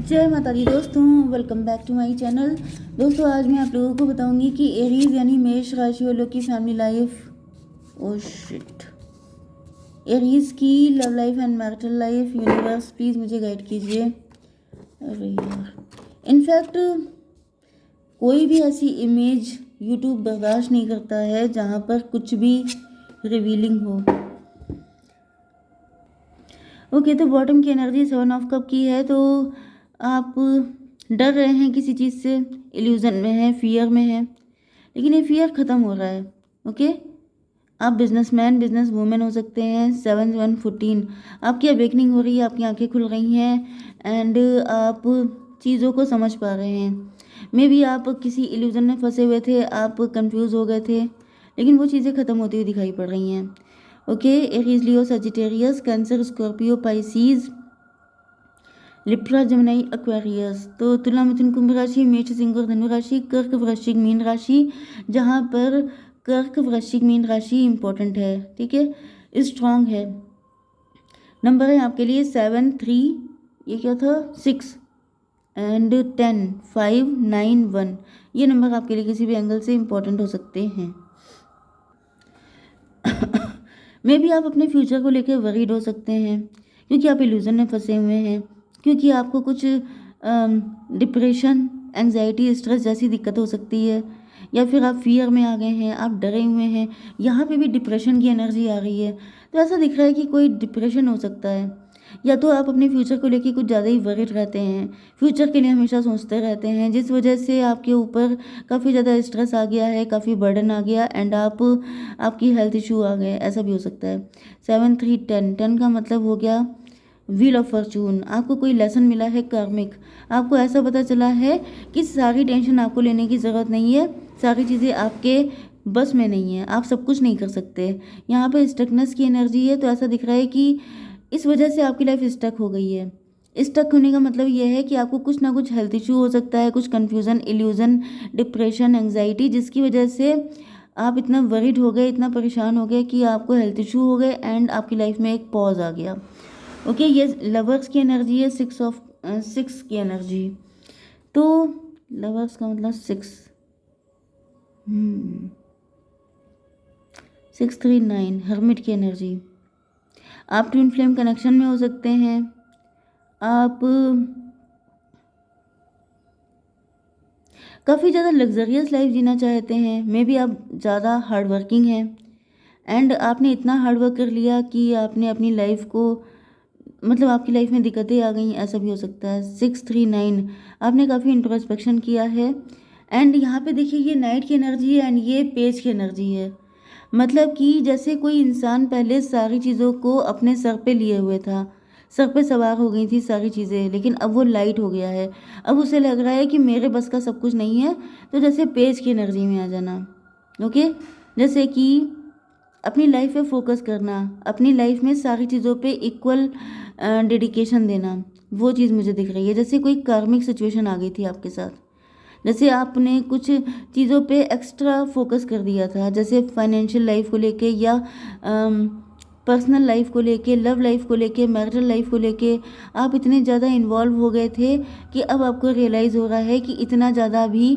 जय माता दी दोस्तों, welcome back to my channel. दोस्तों, आज मैं आप लोगों को बताऊंगी कि एरीज यानी मेष राशि वालों की family life, oh shit, Aries की love life and marital life. Universe please मुझे गाइड कीजिए। अरे यार, इनफैक्ट कोई भी ऐसी इमेज यूट्यूब बर्दाश्त नहीं करता है जहाँ पर कुछ भी रिवीलिंग हो। ओके, तो बॉटम की एनर्जी 7 ऑफ कप की है। तो आप डर रहे हैं किसी चीज़ से, इल्यूजन में है, फियर में है, लेकिन ये फियर ख़त्म हो रहा है। ओके, आप बिजनेसमैन बिजनेस वूमेन हो सकते हैं। 7 7 14 आपकी अवेकनिंग हो रही है, आपकी आंखें खुल रही हैं एंड आप चीज़ों को समझ पा रहे हैं। मे बी आप किसी इल्यूजन में फंसे हुए थे, आप कंफ्यूज हो गए थे, लेकिन वो चीज़ें ख़त्म होती हुई दिखाई पड़ रही हैं। Okay, Aries, Leo, Sagittarius, Cancer, Scorpio, Pisces, Libra, Gemini, Aquarius. तो तुला, मिथुन, कुंभ राशि, मेष, सिंह और धनु राशि, कर्क, वृश्चिक, मीन राशि, जहाँ पर कर्क, वृश्चिक, मीन राशि इंपॉर्टेंट है, ठीक है, स्ट्रांग है। नंबर है आपके लिए 7 3, ये क्या था, 6 एंड 10 5 9 1। ये नंबर आपके लिए किसी भी एंगल से इंपॉर्टेंट हो सकते हैं। मे भी आप अपने फ्यूचर को लेकर वरीड हो सकते हैं क्योंकि आप इल्यूजन में फंसे हुए हैं, क्योंकि आपको कुछ डिप्रेशन, एंजाइटी, स्ट्रेस जैसी दिक्कत हो सकती है, या फिर आप फियर में आ गए हैं, आप डरे हुए हैं। यहाँ पे भी डिप्रेशन की एनर्जी आ रही है। तो ऐसा दिख रहा है कि कोई डिप्रेशन हो सकता है, या तो आप अपने फ्यूचर को लेके कुछ ज़्यादा ही वरिड रहते हैं, फ्यूचर के लिए हमेशा सोचते रहते हैं, जिस वजह से आपके ऊपर काफ़ी ज़्यादा स्ट्रेस आ गया है, काफ़ी बर्डन आ गया एंड आपकी हेल्थ इशू आ गए, ऐसा भी हो सकता है। 7 3 10 10 का मतलब हो गया व्हील ऑफ फॉर्चून। आपको कोई लेसन मिला है कार्मिक, आपको ऐसा पता चला है कि सारी टेंशन आपको लेने की ज़रूरत नहीं है, सारी चीज़ें आपके बस में नहीं है, आप सब कुछ नहीं कर सकते। यहाँ पे स्टकनेस की एनर्जी है, तो ऐसा दिख रहा है कि इस वजह से आपकी लाइफ स्टक हो गई है। स्टक होने का मतलब यह है कि आपको कुछ ना कुछ हेल्थ इशू हो सकता है, कुछ कन्फ्यूज़न, इल्यूजन, डिप्रेशन, एंग्जाइटी, जिसकी वजह से आप इतना वरीड हो गए, इतना परेशान हो गए कि आपको हेल्थ इशू हो गए एंड आपकी लाइफ में एक पॉज आ गया। ओके, ये लवर्स की एनर्जी है, 6 की एनर्जी। तो लवर्स का मतलब 6, 6 3 9, हर्मिट की एनर्जी। आप ट्विन फ्लेम कनेक्शन में हो सकते हैं, आप काफ़ी ज़्यादा लग्जरियस लाइफ जीना चाहते हैं, मे बी आप ज़्यादा हार्ड वर्किंग हैं एंड आपने इतना हार्ड वर्क कर लिया कि आपने अपनी लाइफ को, मतलब आपकी लाइफ में दिक्कतें आ गई, ऐसा भी हो सकता है। 6 3 9 आपने काफ़ी इंट्रोस्पेक्शन किया है एंड यहाँ पे देखिए ये नाइट की एनर्जी है एंड ये पेज की एनर्जी है। मतलब कि जैसे कोई इंसान पहले सारी चीज़ों को अपने सर पे लिए हुए था, सर पे सवार हो गई थी सारी चीज़ें, लेकिन अब वो लाइट हो गया है, अब उसे लग रहा है कि मेरे बस का सब कुछ नहीं है। तो जैसे पेज की एनर्जी में आ जाना। ओके, जैसे कि अपनी लाइफ पे फोकस करना, अपनी लाइफ में सारी चीज़ों पे इक्वल डेडिकेशन देना, वो चीज़ मुझे दिख रही है। जैसे कोई कार्मिक सिचुएशन आ गई थी आपके साथ, जैसे आपने कुछ चीज़ों पे एक्स्ट्रा फोकस कर दिया था, जैसे फाइनेंशियल लाइफ को लेके या पर्सनल लाइफ को लेके, लव लाइफ को लेके, मैरिटल लाइफ को लेके आप इतने ज़्यादा इन्वॉल्व हो गए थे कि अब आपको रियलाइज़ हो रहा है कि इतना ज़्यादा भी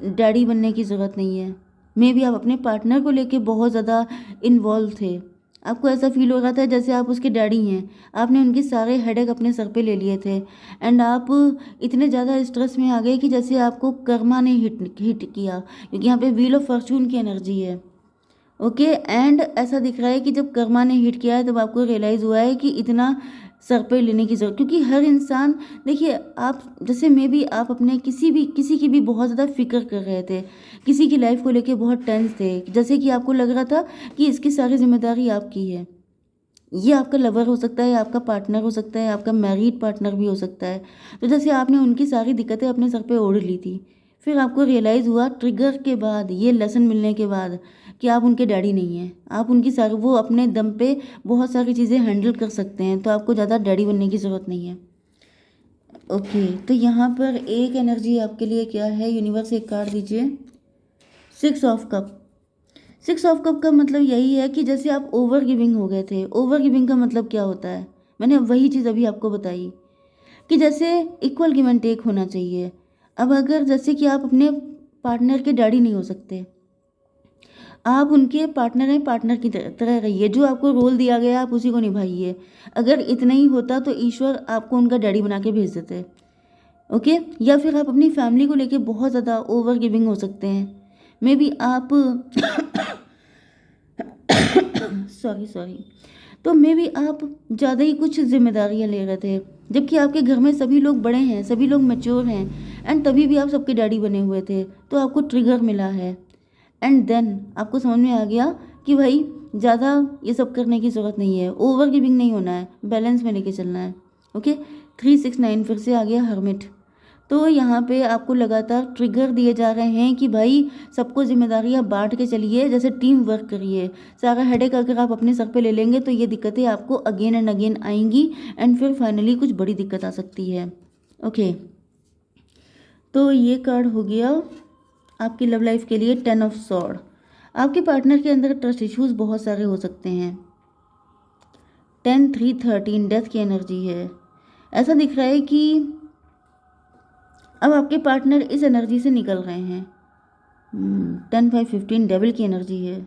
डैडी बनने की ज़रूरत नहीं है। मे बी आप अपने पार्टनर को लेके बहुत ज़्यादा इन्वॉल्व थे, आपको ऐसा फील हो रहा था जैसे आप उसके डैडी हैं, आपने उनके सारे हेडेक अपने सर पे ले लिए थे एंड आप इतने ज़्यादा स्ट्रेस में आ गए कि जैसे आपको कर्मा ने हिट किया, क्योंकि यहाँ पे व्हील ऑफ फॉर्चून की एनर्जी है। ओके, एंड ऐसा दिख रहा है कि जब कर्मा ने हिट किया है तब आपको रियलाइज़ हुआ है कि इतना सर पे लेने की ज़रूरत, क्योंकि हर इंसान, देखिए आप जैसे मे भी आप अपने किसी की भी बहुत ज़्यादा फिक्र कर रहे थे, किसी की लाइफ को लेके बहुत टेंस थे, जैसे कि आपको लग रहा था कि इसकी सारी जिम्मेदारी आपकी है। ये आपका लवर हो सकता है, आपका पार्टनर हो सकता है, आपका मैरिड पार्टनर भी हो सकता है। तो जैसे आपने उनकी सारी दिक्कतें अपने सर पे ओढ़ ली थी, फिर आपको रियलाइज़ हुआ ट्रिगर के बाद, ये लेसन मिलने के बाद, कि आप उनके डैडी नहीं हैं, आप उनकी सारी, वो अपने दम पे बहुत सारी चीज़ें हैंडल कर सकते हैं, तो आपको ज़्यादा डैडी बनने की ज़रूरत नहीं है। ओके, तो यहाँ पर एक एनर्जी आपके लिए क्या है, यूनिवर्स एक कार्ड दीजिए। 6 ऑफ कप। 6 ऑफ कप का मतलब यही है कि जैसे आप ओवर गिविंग हो गए थे। ओवर गिविंग का मतलब क्या होता है, मैंने वही चीज़ अभी आपको बताई। कि जैसे इक्वल गिव एंड टेक होना चाहिए। अब अगर जैसे कि आप अपने पार्टनर के डैडी नहीं हो सकते, आप उनके पार्टनर हैं, पार्टनर की तरह रहिए, जो आपको रोल दिया गया आप उसी को निभाइए। अगर इतना ही होता तो ईश्वर आपको उनका डैडी बना के भेज देते। ओके, या फिर आप अपनी फैमिली को लेके बहुत ज़्यादा ओवर गिविंग हो सकते हैं। मे बी आप सॉरी सॉरी, तो मे बी आप ज़्यादा ही कुछ जिम्मेदारियां ले रहे थे, जबकि आपके घर में सभी लोग बड़े हैं, सभी लोग मैच्योर हैं, एंड तभी भी आप सबके डैडी बने हुए थे, तो आपको ट्रिगर मिला है। एंड देन आपको समझ में आ गया कि भाई ज़्यादा ये सब करने की ज़रूरत नहीं है, ओवर गिविंग नहीं होना है, बैलेंस में लेके चलना है। ओके, 369 फिर से आ गया हर्मिट। तो यहाँ पे आपको लगातार ट्रिगर दिए जा रहे हैं कि भाई सबको जिम्मेदारियाँ बांट के चलिए, जैसे टीम वर्क करिए। सारा हेडेक अगर आप अपने सर पे ले लेंगे तो ये दिक्कतें आपको अगेन एंड अगेन आएंगी, एंड फिर फाइनली कुछ बड़ी दिक्कत आ सकती है। ओके, तो ये कार्ड हो गया आपकी लव लाइफ के लिए 10 ऑफ सॉर्ड। आपके पार्टनर के अंदर ट्रस्ट इश्यूज बहुत सारे हो सकते हैं। 10 3 13 डेथ की एनर्जी है। ऐसा दिख रहा है कि अब आपके पार्टनर इस एनर्जी से निकल रहे हैं। 10 5 15 डेविल की एनर्जी है।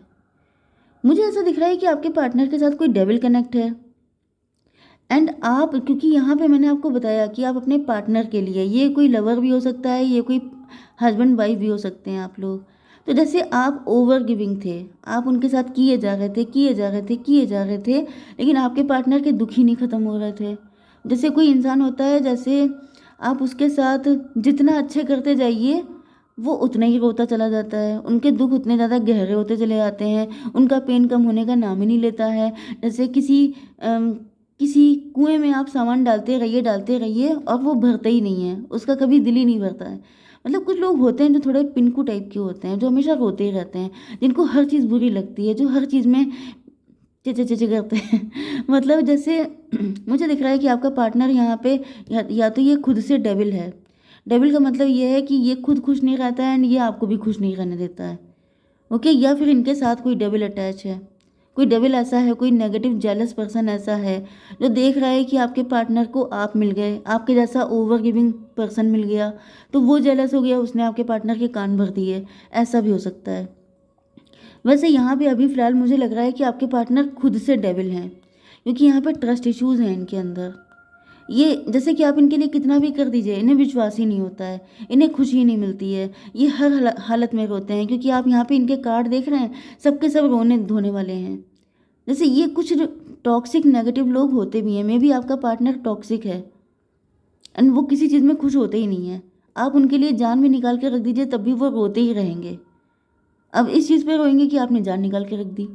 मुझे ऐसा दिख रहा है कि आपके पार्टनर के साथ कोई डेविल कनेक्ट है, एंड आप, क्योंकि यहाँ पे मैंने आपको बताया कि आप अपने पार्टनर के लिए, ये कोई लवर भी हो सकता है, ये कोई हस्बैंड वाइफ भी हो सकते हैं आप लोग। तो जैसे आप ओवर गिविंग थे, आप उनके साथ किए जा रहे थे, किए जा रहे थे, किए जा रहे थे, लेकिन आपके पार्टनर के दुख ही नहीं ख़त्म हो रहे थे। जैसे कोई इंसान होता है, जैसे आप उसके साथ जितना अच्छे करते जाइए वो उतना ही रोता चला जाता है, उनके दुख उतने ज़्यादा गहरे होते चले जाते हैं, उनका पेन कम होने का नाम ही नहीं लेता है। जैसे किसी कुएं में आप सामान डालते रहिए और वो भरता ही नहीं है, उसका कभी दिल ही नहीं भरता है। मतलब कुछ लोग होते हैं जो थोड़े पिनकू टाइप के होते हैं, जो हमेशा रोते ही रहते हैं, जिनको हर चीज़ बुरी लगती है, जो हर चीज़ में चिचे चिचे करते हैं। मतलब जैसे मुझे दिख रहा है कि आपका पार्टनर यहाँ पे या तो ये खुद से डेविल है। डेविल का मतलब ये है कि ये खुद खुश नहीं रहता है एंड ये आपको भी खुश नहीं रहने देता है। ओके, या फिर इनके साथ कोई डेविल अटैच है, कोई डेविल ऐसा है, कोई नेगेटिव जेलस पर्सन ऐसा है जो देख रहा है कि आपके पार्टनर को आप मिल गए, आपके जैसा ओवर गिविंग पर्सन मिल गया, तो वो जेलस हो गया, उसने आपके पार्टनर के कान भर दिए। ऐसा भी हो सकता है। वैसे यहाँ पे अभी फ़िलहाल मुझे लग रहा है कि आपके पार्टनर खुद से डेविल हैं, क्योंकि यहाँ पे ट्रस्ट इश्यूज़ हैं इनके अंदर। ये जैसे कि आप इनके लिए कितना भी कर दीजिए, इन्हें विश्वास ही नहीं होता है, इन्हें खुशी नहीं मिलती है, ये हर हालत में रोते हैं, क्योंकि आप यहाँ पे इनके कार्ड देख रहे हैं, सबके सब रोने धोने वाले हैं। जैसे ये कुछ टॉक्सिक नेगेटिव लोग होते भी हैं, मे बी आपका पार्टनर टॉक्सिक है एंड वो किसी चीज़ में खुश होते ही नहीं है। आप उनके लिए जान भी निकाल के रख दीजिए तब भी वो रोते ही रहेंगे। अब इस चीज़ पे रोएंगे कि आपने जान निकाल के रख दी।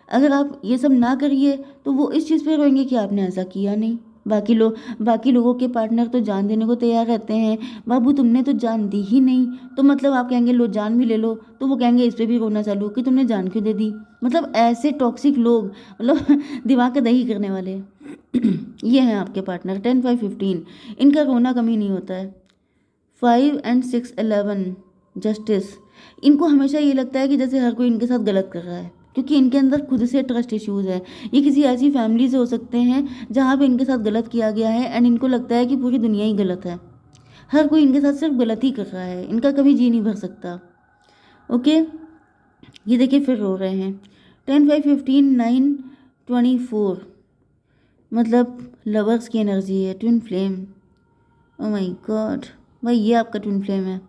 अगर आप ये सब ना करिए तो वो इस चीज़ पे रोएंगे कि आपने ऐसा किया नहीं। बाकी लोगों के पार्टनर तो जान देने को तैयार रहते हैं, बाबू तुमने तो जान दी ही नहीं, तो मतलब आप कहेंगे लो जान भी ले लो, तो वो कहेंगे इस पे भी रोना चालू कि तुमने जान क्यों दे दी। मतलब ऐसे टॉक्सिक लोग, मतलब दिमाग का दही करने वाले ये हैं आपके पार्टनर। 10 5 15 इनका रोना कमी नहीं होता है। 5 एंड 6 11 जस्टिस। इनको हमेशा ये लगता है कि जैसे हर कोई इनके साथ गलत कर रहा है, क्योंकि इनके अंदर खुद से ट्रस्ट इश्यूज़ है। ये किसी ऐसी फैमिली से हो सकते हैं जहाँ पे इनके साथ गलत किया गया है एंड इनको लगता है कि पूरी दुनिया ही गलत है, हर कोई इनके साथ सिर्फ गलत ही कर रहा है, इनका कभी जी नहीं भर सकता। ओके, ये देखिए फिर रो रहे हैं। 10 5 15 9 24 मतलब लवर्स की एनर्जी है, twin flame. Oh my God, भाई ये आपका ट्विन फ्लेम है।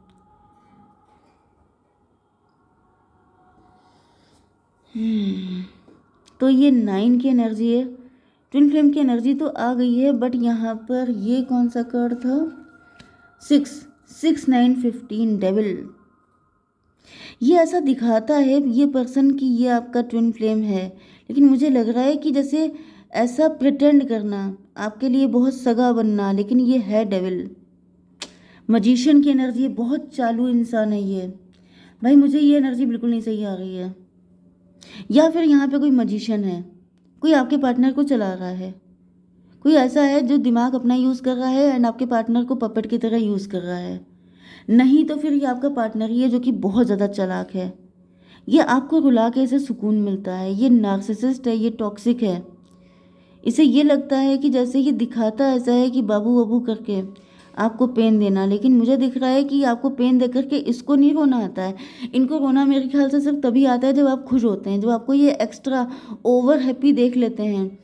तो ये 9 की एनर्जी है, ट्विन फ्लेम की एनर्जी तो आ गई है, बट यहाँ पर ये कौन सा कार्ड था? 6 6 9 15 डेविल। ये ऐसा दिखाता है ये पर्सन कि ये आपका ट्विन फ्लेम है, लेकिन मुझे लग रहा है कि जैसे ऐसा प्रिटेंड करना, आपके लिए बहुत सगा बनना, लेकिन ये है डेविल। मजिशियन की एनर्जी है, बहुत चालू इंसान है ये। भाई मुझे ये एनर्जी बिल्कुल नहीं सही आ रही है। या फिर यहाँ पे कोई मजिशियन है, कोई आपके पार्टनर को चला रहा है, कोई ऐसा है जो दिमाग अपना यूज़ कर रहा है एंड आपके पार्टनर को पपेट की तरह यूज़ कर रहा है। नहीं तो फिर ये आपका पार्टनर ही है जो कि बहुत ज़्यादा चालाक है, ये आपको रुला के इसे सुकून मिलता है, ये नार्सिसिस्ट है, ये टॉक्सिक है, इसे ये लगता है कि जैसे ये दिखाता ऐसा है कि बाबू बाबू करके आपको पेन देना, लेकिन मुझे दिख रहा है कि आपको पेन दे करके इसको नहीं रोना आता है। इनको रोना मेरे ख्याल से सिर्फ तभी आता है जब आप खुश होते हैं, जब आपको ये एक्स्ट्रा ओवर हैप्पी देख लेते हैं,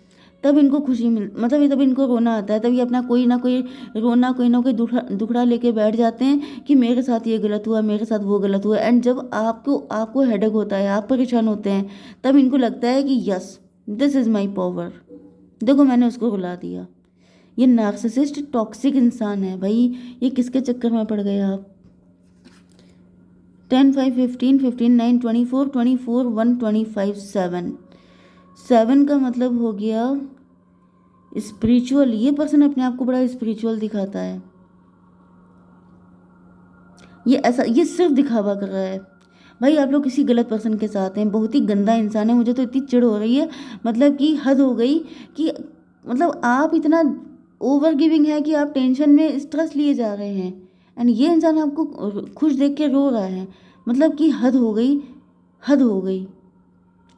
तब इनको खुशी मिल मतलब तब इनको रोना आता है। तभी अपना कोई ना कोई रोना, कोई ना कोई दुखड़ा लेके बैठ जाते हैं कि मेरे साथ ये गलत हुआ, मेरे साथ वो गलत हुआ। एंड जब आपको हेडेक होता है, आप परेशान होते हैं, तब इनको लगता है कि yes this is my power, देखो मैंने उसको रुला दिया। ये नार्सिसिस्ट टॉक्सिक इंसान है भाई। ये किसके चक्कर में पड़ गए आप? 10 5 15 15 9 24 24 1 25 7 7 का मतलब हो गया स्पिरिचुअल। ये पर्सन अपने आप को बड़ा स्पिरिचुअल दिखाता है। ये सिर्फ दिखावा कर रहा है भाई। आप लोग किसी गलत पर्सन के साथ हैं, बहुत ही गंदा इंसान है। मुझे तो इतनी चिढ़ हो रही है, मतलब कि हद हो गई कि मतलब आप इतना ओवर गिविंग है कि आप टेंशन में स्ट्रेस लिए जा रहे हैं, एंड ये इंसान आपको खुश देख के रो रहा है। मतलब कि हद हो गई, हद हो गई।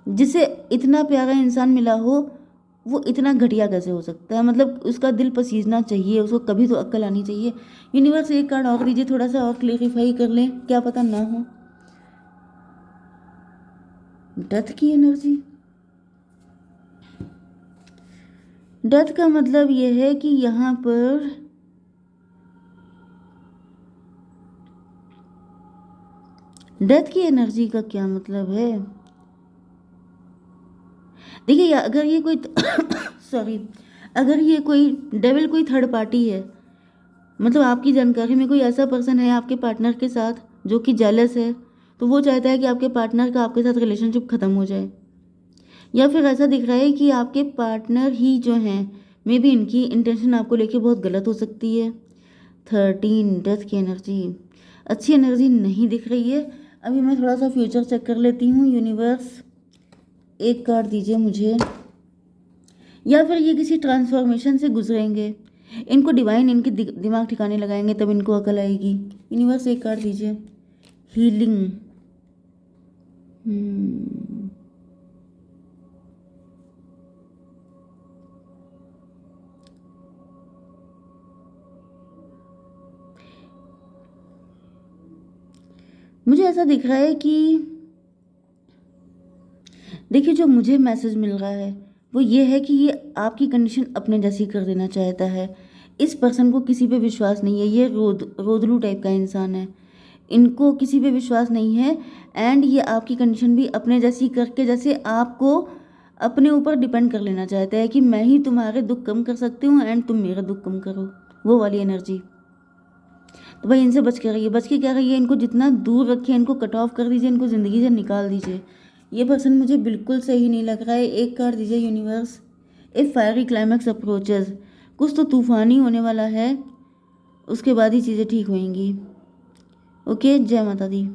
जिसे इतना प्यारा इंसान मिला हो वो इतना घटिया कैसे हो सकता है? मतलब उसका दिल पसीजना चाहिए, उसको कभी तो अक्ल आनी चाहिए। यूनिवर्स एक कार्ड और दीजिए, थोड़ा सा और क्लेरिफाई कर लें, क्या पता ना हो। डेथ की एनर्जी, डेथ का मतलब यह है कि यहाँ पर डेथ की एनर्जी का क्या मतलब है? देखिए अगर ये कोई सॉरी, अगर ये कोई डेविल कोई थर्ड पार्टी है, मतलब आपकी जानकारी में कोई ऐसा पर्सन है आपके पार्टनर के साथ जो कि जेलस है, तो वो चाहता है कि आपके पार्टनर का आपके साथ रिलेशनशिप ख़त्म हो जाए। या फिर ऐसा दिख रहा है कि आपके पार्टनर ही जो हैं, मे बी इनकी इंटेंशन आपको लेके बहुत गलत हो सकती है। 13 डेथ की एनर्जी, अच्छी एनर्जी नहीं दिख रही है। अभी मैं थोड़ा सा फ्यूचर चेक कर लेती हूँ। यूनिवर्स एक कार्ड दीजिए मुझे। या फिर ये किसी ट्रांसफॉर्मेशन से गुजरेंगे, इनको डिवाइन इनके दिमाग ठिकाने लगाएंगे, तब इनको अकल आएगी। यूनिवर्स एक कार्ड दीजिए। हीलिंग, मुझे ऐसा दिख रहा है कि देखिए जो मुझे मैसेज मिल रहा है वो ये है कि ये आपकी कंडीशन अपने जैसी कर देना चाहता है। इस पर्सन को किसी पे विश्वास नहीं है। ये रोदलू टाइप का इंसान है, इनको किसी पे विश्वास नहीं है। एंड ये आपकी कंडीशन भी अपने जैसी करके, जैसे आपको अपने ऊपर डिपेंड कर लेना चाहता है कि मैं ही तुम्हारे दुख कम कर सकती हूँ एंड तुम मेरा दुख कम करो, वो वाली एनर्जी। तो भाई इनसे बच के रहिए। बच के क्या रहिए, इनको जितना दूर रखिए, इनको कट ऑफ कर दीजिए, इनको ज़िंदगी से निकाल दीजिए। ये पर्सन मुझे बिल्कुल सही नहीं लग रहा है। एक कार्ड दीजिए universe. A fiery climax approaches, कुछ तो तूफानी होने वाला है, उसके बाद ही चीज़ें ठीक होंगी। ओके, जय माता दी।